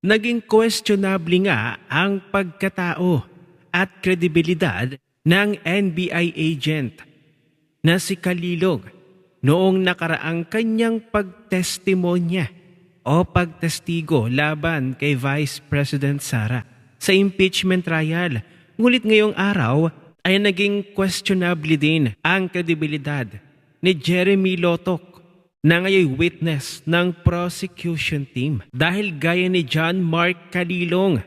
naging questionable nga ang pagkatao at kredibilidad ng NBI agent na si Calilong noong nakaraang kanyang pagtestimonya o pagtestigo laban kay Vice President Sara sa impeachment trial. Ngunit ngayong araw ay naging questionable din ang kredibilidad ni Jeremy Lotok na ngayon witness ng prosecution team dahil gaya ni John Mark Calilong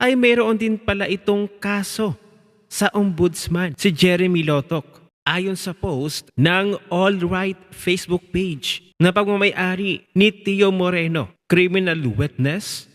ay mayroon din pala itong kaso sa ombudsman si Jeremy Lotok ayon sa post ng All Right Facebook page na pagmamayari ni Tio Moreno, criminal witness.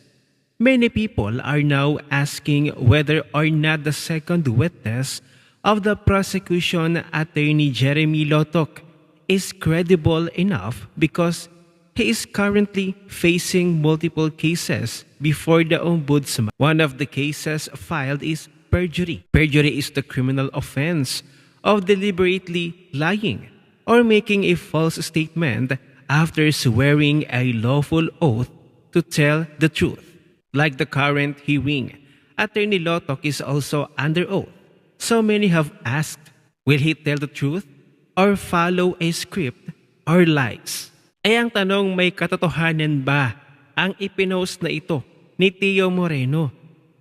Many people are now asking whether or not the second witness of the prosecution, attorney Jeremy Lotok, is credible enough because he is currently facing multiple cases before the ombudsman. One of the cases filed is perjury. Perjury is the criminal offense of deliberately lying or making a false statement after swearing a lawful oath to tell the truth. Like the current hearing, Attorney Lotok is also under oath. So many have asked, will he tell the truth or follow a script or lies? Ay ang tanong, may katotohanan ba ang ipinost na ito ni Tio Moreno?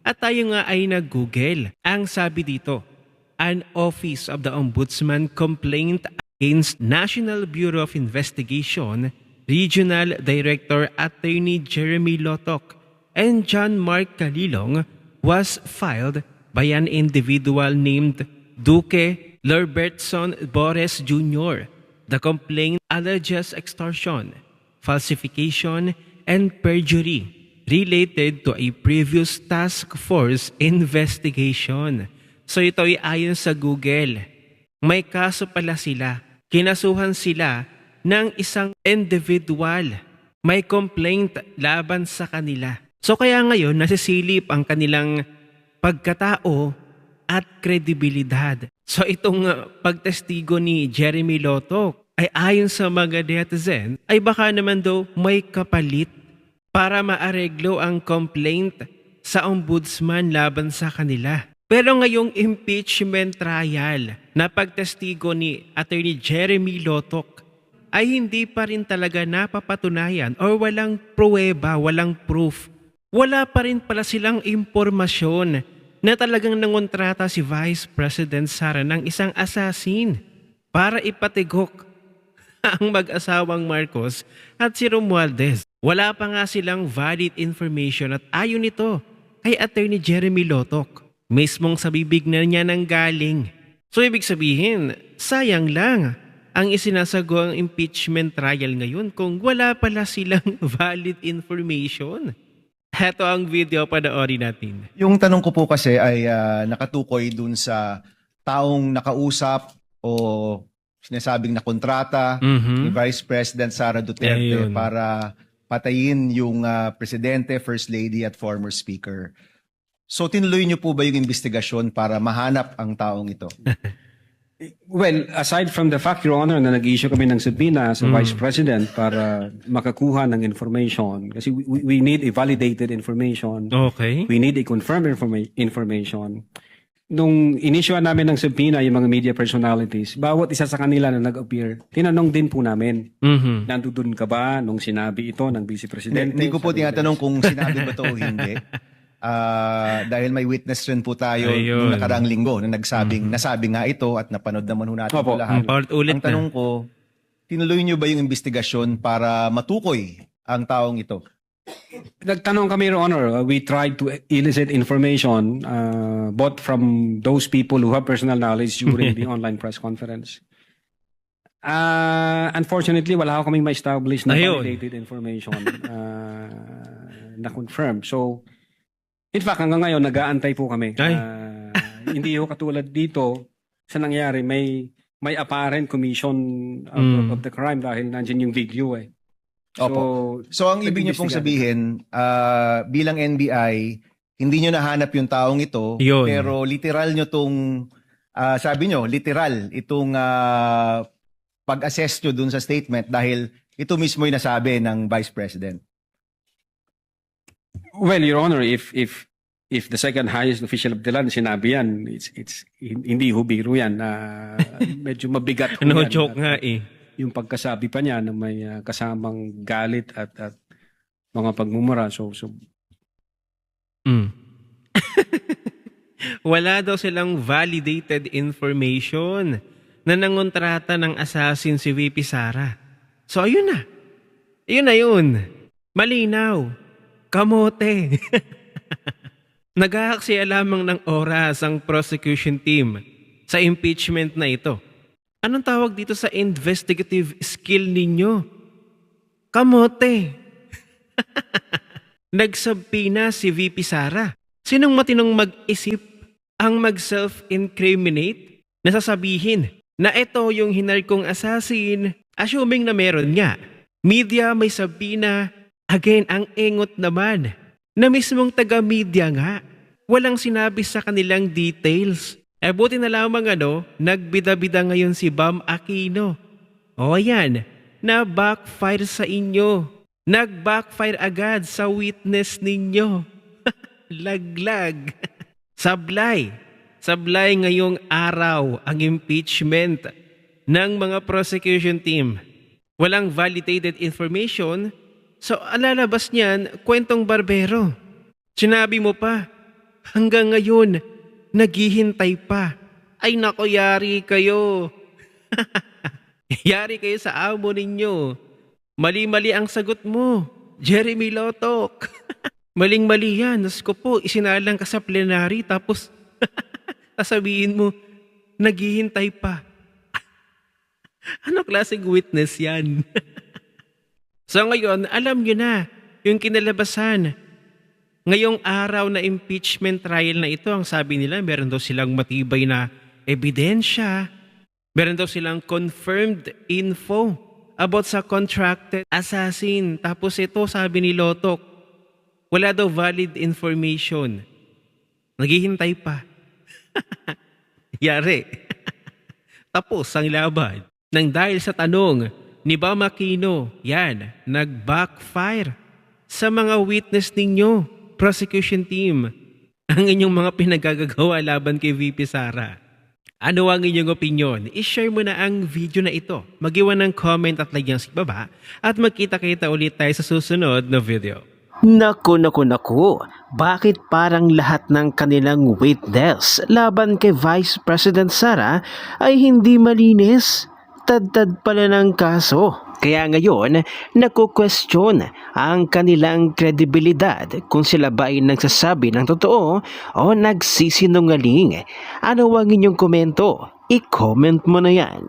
At tayo nga ay nag-google. Ang sabi dito, an Office of the Ombudsman complaint against National Bureau of Investigation, Regional Director Attorney Jeremy Lotok and John Mark Calilong was filed by an individual named Duque Lorbertson Bores Jr. The complaint alleges extortion, falsification, and perjury related to a previous task force investigation. So ito ay ayon sa Google. May kaso pala sila. Kinasuhan sila ng isang individual. May complaint laban sa kanila. So kaya ngayon nasisilip ang kanilang pagkatao at kredibilidad. So itong pagtestigo ni Jeremy Lotok ay ayon sa mga netizen ay baka naman daw may kapalit para maareglo ang complaint sa ombudsman laban sa kanila. Pero ngayong impeachment trial na pagtestigo ni Attorney Jeremy Lotok ay hindi pa rin talaga napapatunayan or walang pruweba, walang proof. Wala pa rin pala silang impormasyon na talagang nangontrata si Vice President Sara ng isang assassin para ipatigok ang mag-asawang Marcos at si Romualdez. Wala pa nga silang valid information at ayon nito kay Attorney Jeremy Lotok. Mismong sa bibig na niya nang galing. So ibig sabihin, sayang lang ang isinasagawang impeachment trial ngayon kung wala pala silang valid information. Heto ang video, panoorin natin. Yung tanong ko po kasi ay nakatukoy dun sa taong nakausap o sinasabing na kontrata ni Vice President Sara Duterte para patayin yung presidente, first lady at former speaker. So tinuloy niyo po ba yung investigasyon para mahanap ang taong ito? Well, aside from the fact, Your Honor, na nag-issue kami ng subpoena sa Vice President para makakuha ng information, kasi we need a validated information. Okay. We need a confirmed information. Nung inisyuan namin ng subpoena yung mga media personalities, bawat isa sa kanila na nag-appear, tinanong din po namin, nandun ka ba nung sinabi ito ng Vice Presidente? Hindi ko po tinatanong kung sinabi ba ito o hindi. Dahil may witness rin po tayo noong nakaraang linggo na nasabi nga ito at napanood naman ho natin ito lahat. Ang tanong ko, tinuloy niyo ba yung investigasyon para matukoy ang taong ito? Nagtanong kami, Your Honor. We tried to elicit information both from those people who have personal knowledge during the online press conference. Unfortunately, wala ako kaming ma-establish na validated information na confirmed. So, in fact, hanggang ngayon, nag-aantay po kami. Hindi ho katulad dito sa nangyari, may apparent commission of the crime dahil nandiyan yung video eh. So ang ibig niyo pong sabihin, bilang NBI, hindi niyo nahanap yung taong ito, pero literal niyo tong, sabi niyo, literal itong pag-assess niyo dun sa statement dahil ito mismo yung nasabi ng Vice President. Well, Your Honor, if the second highest official of the land sinabi yan, it's hindi ho biro yan. Medyo mabigat ho No yan. joke nga eh. Yung pagkasabi pa niya na may kasamang galit at mga pagmumura. So Mm. Wala daw silang validated information na nangontrata ng assassin si VP Sara. So ayun na. Ayun na yun. Malinaw. Kamote. Nag-aaksaya lamang ng oras ang prosecution team sa impeachment na ito. Anong tawag dito sa investigative skill ninyo? Kamote. Nagsabpina si VP Sara. Sinong matinong mag-isip ang mag-self-incriminate na sasabihin na ito yung hinar kong assassin, assuming na meron nga. Media may sabina, again ang engot naman, na mismong taga-media nga. Walang sinabi sa kanilang details. Buti na lamang nagbida-bida ngayon si Bam Aquino. O yan, na-backfire sa inyo. Nag-backfire agad sa witness ninyo. Laglag. Sablay. Sablay ngayong araw ang impeachment ng mga prosecution team. Walang validated information. So alalabas niyan, kwentong barbero. Sinabi mo pa, hanggang ngayon, naghihintay pa. Ay nako, yari kayo. Yari kayo sa amo ninyo. Mali-mali ang sagot mo, Jeremy Lotok. Maling-mali yan. Nas ko po, isinalang ka sa plenary tapos sasabihin mo, naghihintay pa. Ano klaseng witness yan? So ngayon, alam nyo na yung kinalabasan. Ngayong araw na impeachment trial na ito, ang sabi nila, meron daw silang matibay na ebidensya. Meron daw silang confirmed info about sa contracted assassin. Tapos ito, sabi ni Lotok, wala daw valid information. Naghihintay pa. Yari. Tapos ang laban. Nang dahil sa tanong ni Bam Aquino, yan, nag-backfire sa mga witness ninyo, prosecution team, ang inyong mga pinagagagawa laban kay VP Sara. Ano ang inyong opinion? I-share mo na ang video na ito. Mag-iwan ng comment at lagyan sa baba at magkita-kita ulit tayo sa susunod na video. Naku. Bakit parang lahat ng kanilang witness laban kay Vice President Sara ay hindi malinis? Tad-tad pala ng kaso. Kaya ngayon, naku-question ang kanilang kredibilidad kung sila ba ay nagsasabi ng totoo o nagsisinungaling. Ano ang inyong komento? I-comment mo na yan.